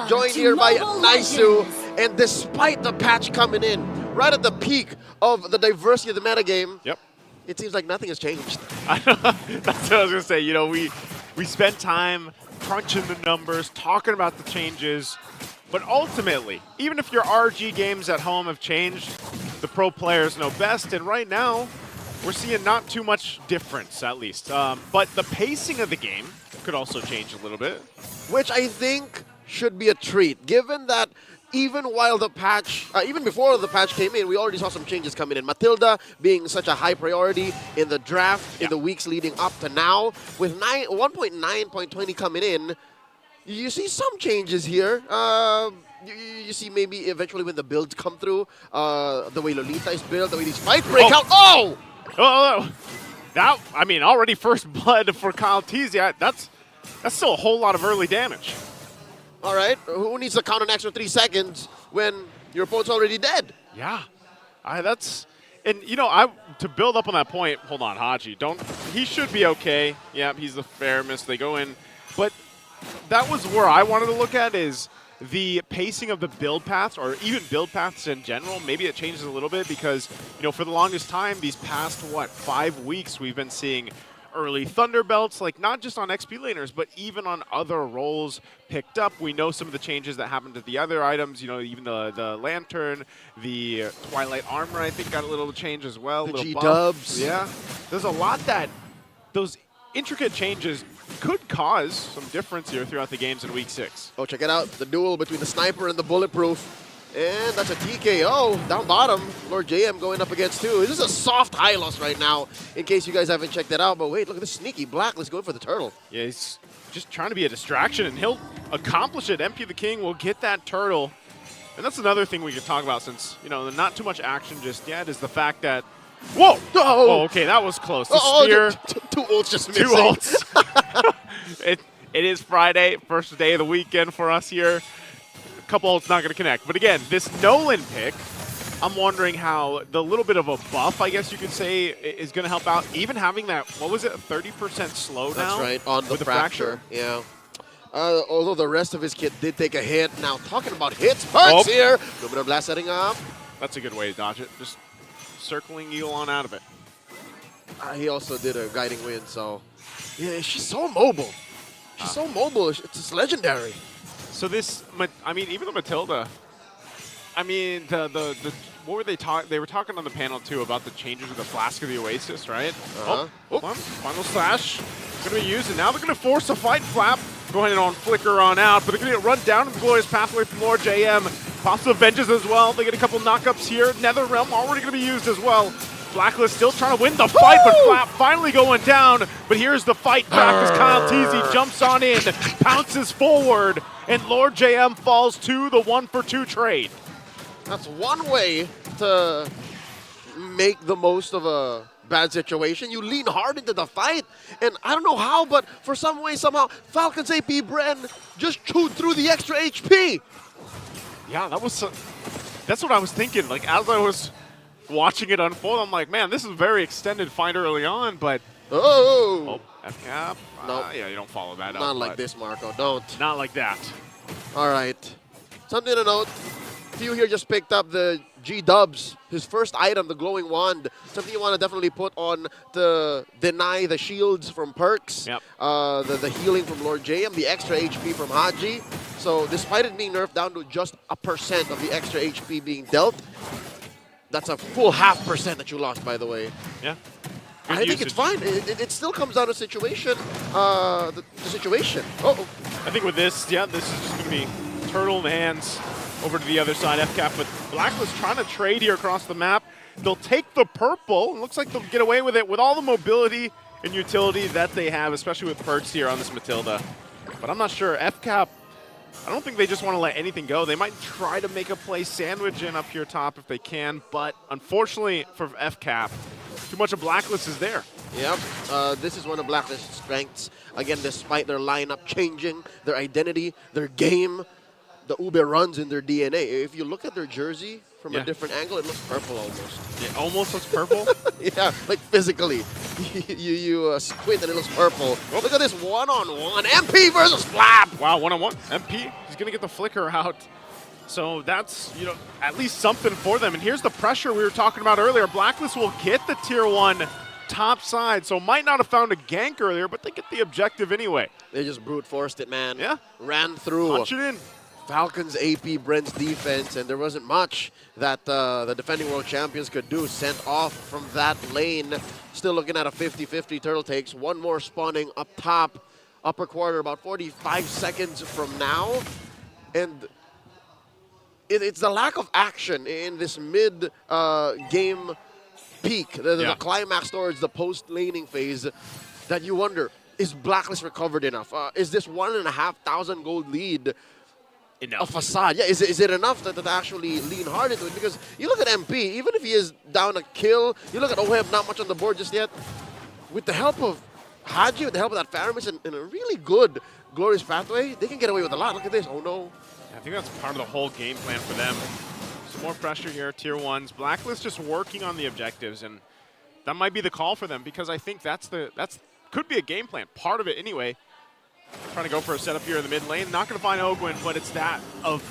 joined here by Naisu. And despite the patch coming in, right at the peak of the diversity of the metagame, it seems like nothing has changed. That's what I was going to say. You know, we spent time crunching the numbers, talking about the changes, but ultimately, even if your RG games at home have changed, the pro players know best, and right now, we're seeing not too much difference, at least. But the pacing of the game could also change a little bit. Which I think should be a treat, given that even while the patch, even before the patch came in, we already saw some changes coming in. Matilda being such a high priority in the draft in the weeks leading up to now. With 1.9.20 coming in, you see some changes here. You see maybe eventually when the builds come through, the way Lolita is built, the way these fights break out. Oh! That, I mean, already first blood for Kyle Tizia. That's still a whole lot of early damage. All right, who needs to count an extra 3 seconds when your opponent's already dead? Yeah, and you know, to build up on that point, hold on, Haji, he should be okay. Yeah, he's the fair miss, they go in. But that was where I wanted to look at is the pacing of the build paths, or even build paths in general. Maybe it changes a little bit because, you know, for the longest time, these past, 5 weeks, we've been seeing early Thunderbelts, like not just on XP laners, but even on other roles picked up. We know some of the changes that happened to the other items, you know, even the Lantern, the Twilight Armor, I think got a little change as well. The G-dubs. Yeah, there's a lot that those intricate changes could cause some difference here throughout the games in week 6. Oh, check it out. The duel between the sniper and the bulletproof. And that's a TKO down bottom. Lord JM going up against two. This is a soft Hylos right now, in case you guys haven't checked it out. But wait, look at this sneaky Blacklist going for the turtle. Yeah, he's just trying to be a distraction, and he'll accomplish it. MP the King will get that turtle. And that's another thing we could talk about, since, you know, not too much action just yet, is the fact that... Whoa! Oh, okay, that was close. The spear. Two ults just missing. 2 ults. It is Friday, first day of the weekend for us here. A couple ults not going to connect. But again, this Nolan pick, I'm wondering how the little bit of a buff, I guess you could say, is going to help out. Even having that, what was it, a 30% slowdown? That's right, on the fracture. Yeah. Although the rest of his kit did take a hit. Now, talking about hits, Perks here. Luminor Blast setting up. That's a good way to dodge it. Just circling you on out of it. He also did a guiding wind, so yeah, she's so mobile. She's so mobile. It's just legendary. So this, I mean, even the Matilda. I mean, what were they talking? They were talking on the panel too about the changes of the Flask of the Oasis, right? Oh, final slash going to be used, and now they're going to force a fight flap. Go ahead and on flicker on out, but they're going to get run down in the glorious pathway from Lord JM. Pops Avenges as well. They get a couple knockups here. NetherRealm already going to be used as well. Blacklist still trying to win the fight, but Flap finally going down. But here's the fight back as Kyle Teasy jumps on in, pounces forward, and Lord JM falls to the 1-for-2 trade. That's one way to make the most of a bad situation. You lean hard into the fight, and I don't know how, but for some way, somehow, Falcons AP BREN just chewed through the extra HP. Yeah, that's what I was thinking. Like, as I was watching it unfold, I'm like, man, this is a very extended fight early on, but... Oh, F-cap? Nope. Yeah, you don't follow that up. Not like this, Marco. Don't. Not like that. All right. Something to note. Few here just picked up the G-dubs, his first item, the glowing wand. Something you want to definitely put on to deny the shields from Perks. Yep. The healing from Lord JM, the extra HP from Haji. So despite it being nerfed down to just 1% of the extra HP being dealt, that's a full 0.5% that you lost, by the way. Yeah. I think it's fine. It still comes down to situation. The situation. Uh-oh. I think with this, yeah, this is just going to be turtle in the hands over to the other side. F-cap, but Blacklist trying to trade here across the map. They'll take the purple. It looks like they'll get away with it with all the mobility and utility that they have, especially with Perks here on this Matilda. But I'm not sure. F-cap, I don't think they just want to let anything go. They might try to make a play sandwich in up here top if they can, but unfortunately for F-cap, too much of Blacklist is there. Yep, this is one of Blacklist's strengths. Again, despite their lineup changing, their identity, their game, the Ube runs in their DNA. If you look at their jersey from a different angle, it looks purple almost. It almost looks purple? Yeah, like physically. you squint and it looks purple. Look at this one-on-one. MP versus Flap. Wow, one-on-one. MP He's going to get the flicker out. So that's, you know, at least something for them. And here's the pressure we were talking about earlier. Blacklist will get the tier 1 top side, so might not have found a gank earlier, but they get the objective anyway. They just brute forced it, man. Yeah. Ran through. Punch it in. Falcons, AP, BREN's defense, and there wasn't much that the defending world champions could do. Sent off from that lane. Still looking at a 50-50 turtle takes. One more spawning up top, upper quarter, about 45 seconds from now. And it's the lack of action in this mid-game peak, the climax towards the post-laning phase, that you wonder, is Blacklist recovered enough? Is this 1,500 gold lead a facade? Yeah, is it enough to actually lean hard into it? Because you look at MP, even if he is down a kill, you look at Oheb, not much on the board just yet. With the help of Haji, with the help of that Faramis, and a really good glorious pathway, they can get away with a lot. Look at this. Oh, no. I think that's part of the whole game plan for them. Some more pressure here, tier 1s. Blacklist just working on the objectives, and that might be the call for them, because I think that's could be a game plan, part of it anyway. Trying to go for a setup here in the mid lane. Not going to find Ogwin, but it's that of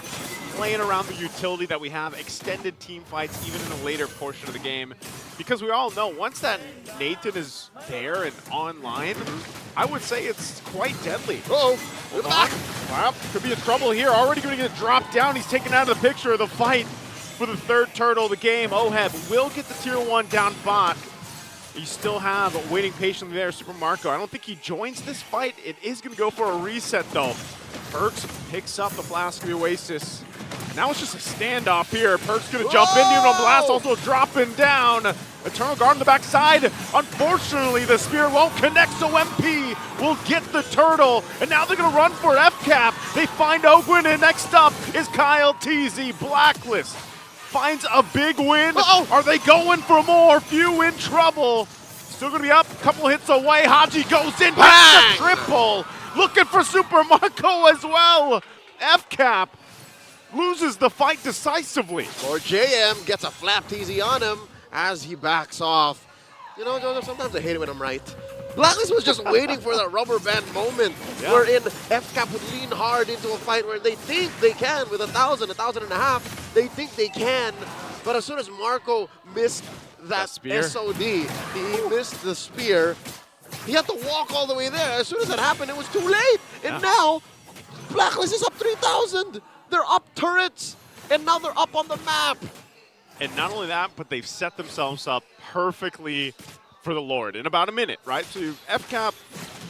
playing around the utility that we have, extended team fights even in the later portion of the game. Because we all know once that Nathan is there and online, I would say it's quite deadly. Uh-oh. Hold on. Wow, could be in trouble here. Already going to get dropped down. He's taken out of the picture of the fight for the third turtle of the game. Oheb will get the tier 1 down bot. You still have waiting patiently there, Super Marco. I don't think he joins this fight. It is going to go for a reset, though. Perks picks up the Flask of the Oasis. Now it's just a standoff here. Perks going to jump into him. Blast also dropping down. Eternal Guard on the backside. Unfortunately, the spear won't connect, so MP will get the turtle. And now they're going to run for F-Cap. They find Ogwin, and next up is Kyle TZ. Blacklist finds a big win. Are they going for more? Few in trouble. Still going to be up. A couple hits away. Haji goes in. Gets the triple. Looking for Super Marco as well. F-Cap loses the fight decisively. Or JM gets a flap TZ on him as he backs off. You know, Joseph, sometimes I hate it when I'm right. Blacklist was just waiting for that rubber band moment wherein F-Cap would lean hard into a fight where they think they can with 1,000, 1,500. They think they can, but as soon as Marco missed that SOD, he missed the spear, he had to walk all the way there. As soon as that happened, it was too late. And now, Blacklist is up 3,000. They're up turrets, and now they're up on the map. And not only that, but they've set themselves up perfectly for the Lord in about a minute, right? So F-Cap,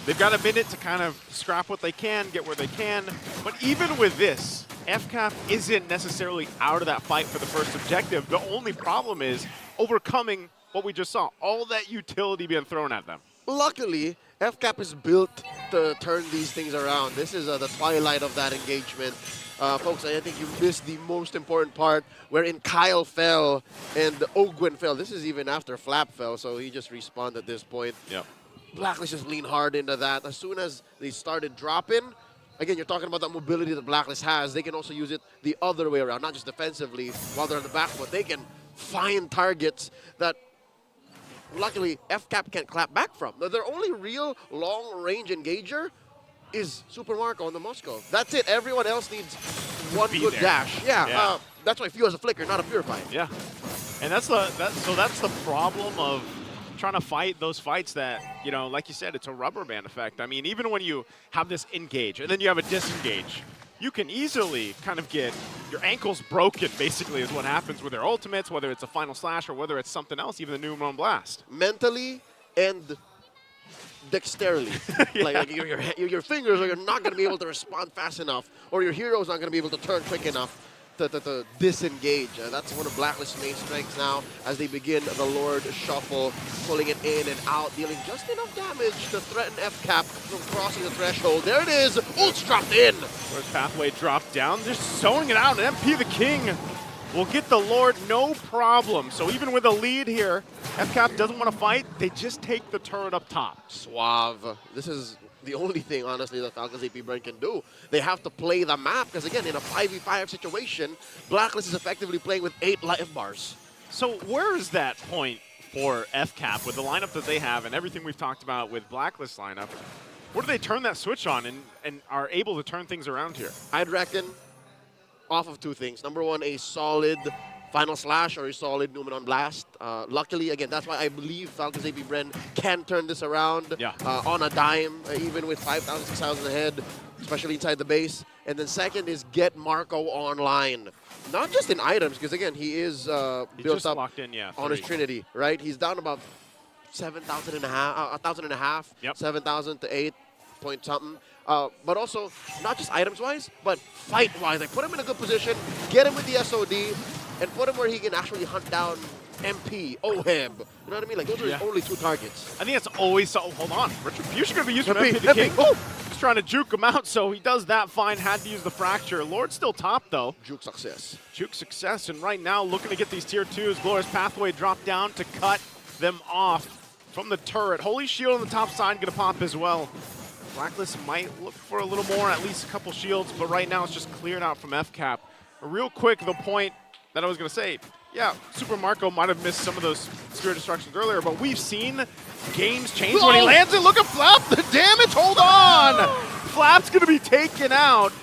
they've got a minute to kind of scrap what they can, get where they can. But even with this, F-Cap isn't necessarily out of that fight for the first objective. The only problem is overcoming what we just saw, all that utility being thrown at them. Luckily, F-Cap is built to turn these things around. This is the twilight of that engagement. Folks, I think you missed the most important part wherein Kyle fell and Ogwin fell. This is even after Flap fell, so he just respawned at this point. Yep. Blacklist just leaned hard into that. As soon as they started dropping, again, you're talking about that mobility that Blacklist has. They can also use it the other way around, not just defensively while they're on the back foot. They can find targets that, luckily, F-Cap can't clap back from. Their only real long-range engager is Super Marco on the Moscow. That's it. Everyone else needs one good dash. Yeah. That's why Few has a flicker, not a purify. Yeah. And that's the problem of trying to fight those fights that, you know, like you said, it's a rubber band effect. I mean, even when you have this engage and then you have a disengage, you can easily kind of get your ankles broken, basically, is what happens with their ultimates, whether it's a final slash or whether it's something else, even the new Moon Blast. Mentally and dexterity. Like your fingers are not going to be able to respond fast enough, or your hero's not going to be able to turn quick enough to disengage. That's one of Blacklist's main strengths now as they begin the Lord Shuffle, pulling it in and out, dealing just enough damage to threaten F-Cap from crossing the threshold. There it is. Ult's dropped in. Where's Pathway dropped down? Just sewing it out, and MP the King will get the Lord no problem. So even with a lead here, F-Cap doesn't want to fight. They just take the turret up top. Suave. This is the only thing, honestly, that Falcons AP BREN can do. They have to play the map, because again, in a 5v5 situation, Blacklist is effectively playing with 8 life bars. So where is that point for F-Cap with the lineup that they have and everything we've talked about with Blacklist lineup? Where do they turn that switch on and are able to turn things around here? I'd reckon off of two things. Number one, a solid Final Slash or a solid Numenon Blast. Luckily, again, that's why I believe FALCONS AP BREN can turn this around on a dime, even with 5,000, 6,000 ahead, especially inside the base. And then second is get Marco online. Not just in items, because again, he is built up locked in, on his Trinity, right? He's down about 7,000 and a half, 1,000 and a half, 7,000 to 8 point something. But also, not just items-wise, but fight-wise. Like, put him in a good position, get him with the SOD, and put him where he can actually hunt down MP, OHEB. You know what I mean? Like, those are his only two targets. I think that's always so. Hold on. Retribution going to be used from MP to King. Just trying to juke him out, so he does that fine. Had to use the Fracture. Lord's still top, though. Juke success. Juke success, and right now looking to get these tier 2s. Glorious Pathway dropped down to cut them off from the turret. Holy Shield on the top side going to pop as well. BLACKLIST might look for a little more, at least a couple shields, but right now it's just cleared out from FCAP. Real quick, the point that I was going to say, yeah, Super Marco might have missed some of those Spirit Destructions earlier, but we've seen games change when he lands it. Look at Flap, the damage, hold on! Flap's going to be taken out.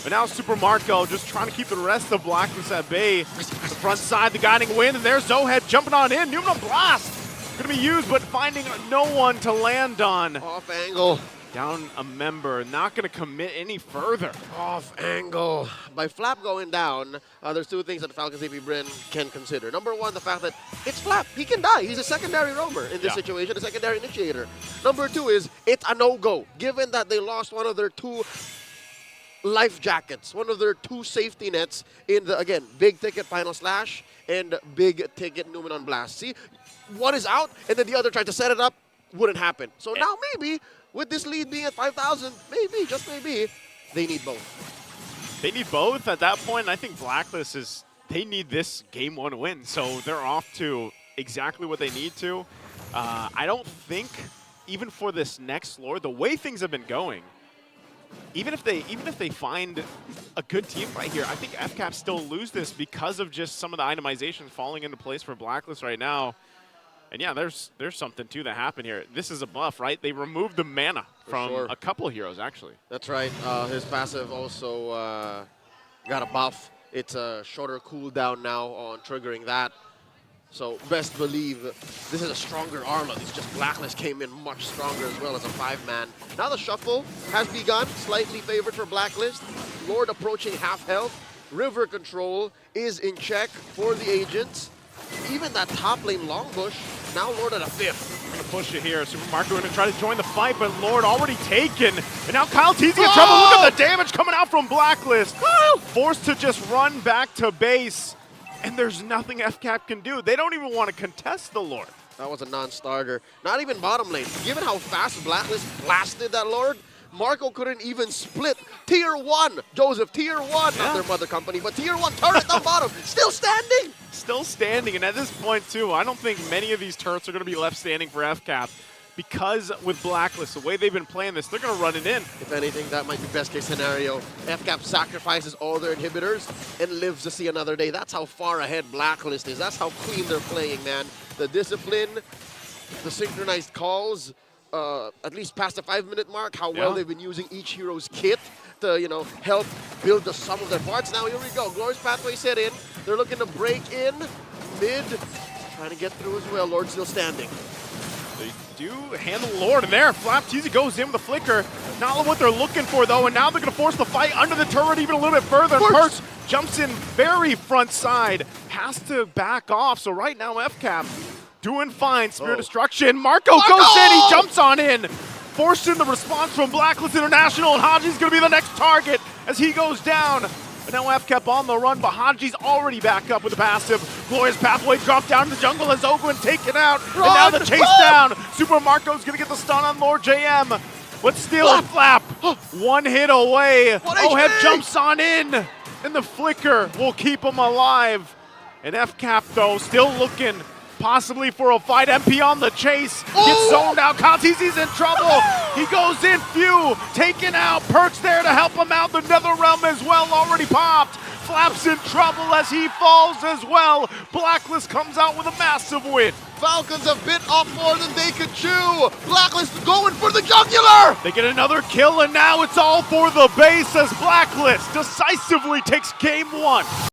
But now Super Marco just trying to keep the rest of BLACKLIST at bay. The front side, the guiding wind, and there's Zohead jumping on in. Numenon Blast going to be used, but finding no one to land on. Off angle. Down a member, not going to commit any further. Off angle. By Flap going down, there's two things that FALCONS AP BREN can consider. Number one, the fact that it's Flap. He can die. He's a secondary roamer in this situation, a secondary initiator. Number two is it's a no-go, given that they lost one of their two life jackets, one of their two safety nets in the, again, big ticket Final Slash and big ticket Numenon Blast. See, one is out, and then the other tried to set it up. Wouldn't happen. So now maybe, with this lead being at 5,000, maybe, just maybe, they need both. They need both at that point. I think BLACKLIST is, they need this game 1 win. So they're off to exactly what they need to. I don't think, even for this next lore, the way things have been going, even if they find a good team right here, I think FCAP still lose this because of just some of the itemizations falling into place for BLACKLIST right now. And yeah, there's something too that happened here. This is a buff, right? They removed the mana from a couple of heroes, actually. That's right. His passive also got a buff. It's a shorter cooldown now on triggering that. So best believe this is a stronger Arlott. It's just BLACKLIST came in much stronger as well as a 5-man. Now the shuffle has begun, slightly favored for BLACKLIST. Lord approaching half health. River control is in check for the agents. Even that top lane long bush, now Lord at a 5th. Gonna push it here. Super Marco gonna try to join the fight, but Lord already taken. And now Kyle Teasy in trouble. Look at the damage coming out from BLACKLIST. Forced to just run back to base. And there's nothing FCAP can do. They don't even want to contest the Lord. That was a non-starter. Not even bottom lane. Given how fast BLACKLIST blasted that Lord, Marco couldn't even split. Tier 1, Joseph, Tier 1, not their mother company, but Tier 1 turret on bottom, still standing. Still standing, and at this point too, I don't think many of these turrets are going to be left standing for FCAP because with BLACKLIST, the way they've been playing this, they're going to run it in. If anything, that might be best case scenario. FCAP sacrifices all their inhibitors and lives to see another day. That's how far ahead BLACKLIST is. That's how clean they're playing, man. The discipline, the synchronized calls, at least past the 5-minute mark, how well they've been using each hero's kit to, you know, help build the sum of their parts. Now here we go. Glorious Pathway set in. They're looking to break in mid, trying to get through as well. Lord still standing. They do handle Lord in there. Flap Teasy goes in with the flicker. Not what they're looking for though, and now they're going to force the fight under the turret even a little bit further. Perks jumps in very front side, has to back off. So right now FCAP doing fine. Spirit Destruction. Marco goes in, he jumps on in. Forced in the response from BLACKLIST International, and Haji's going to be the next target as he goes down. But now FCAP on the run, but Haji's already back up with the passive. Glorious Pathway dropped down to the jungle as Ogwin taken out. And now the chase down. Super Marco's going to get the stun on Lord JM. But still, Flap, one hit away. OHEB jumps on in, and the flicker will keep him alive. And FCAP, though, still looking possibly for a fight. MP on the chase, gets zoned out. Contizi's in trouble. He goes in, Few taken out. Perks there to help him out. The Nether Realm as well already popped. Flaps in trouble as he falls as well. Blacklist comes out with a massive win. Falcons have bit off more than they could chew. Blacklist going for the jugular. They get another kill, and now it's all for the base as Blacklist decisively takes game 1.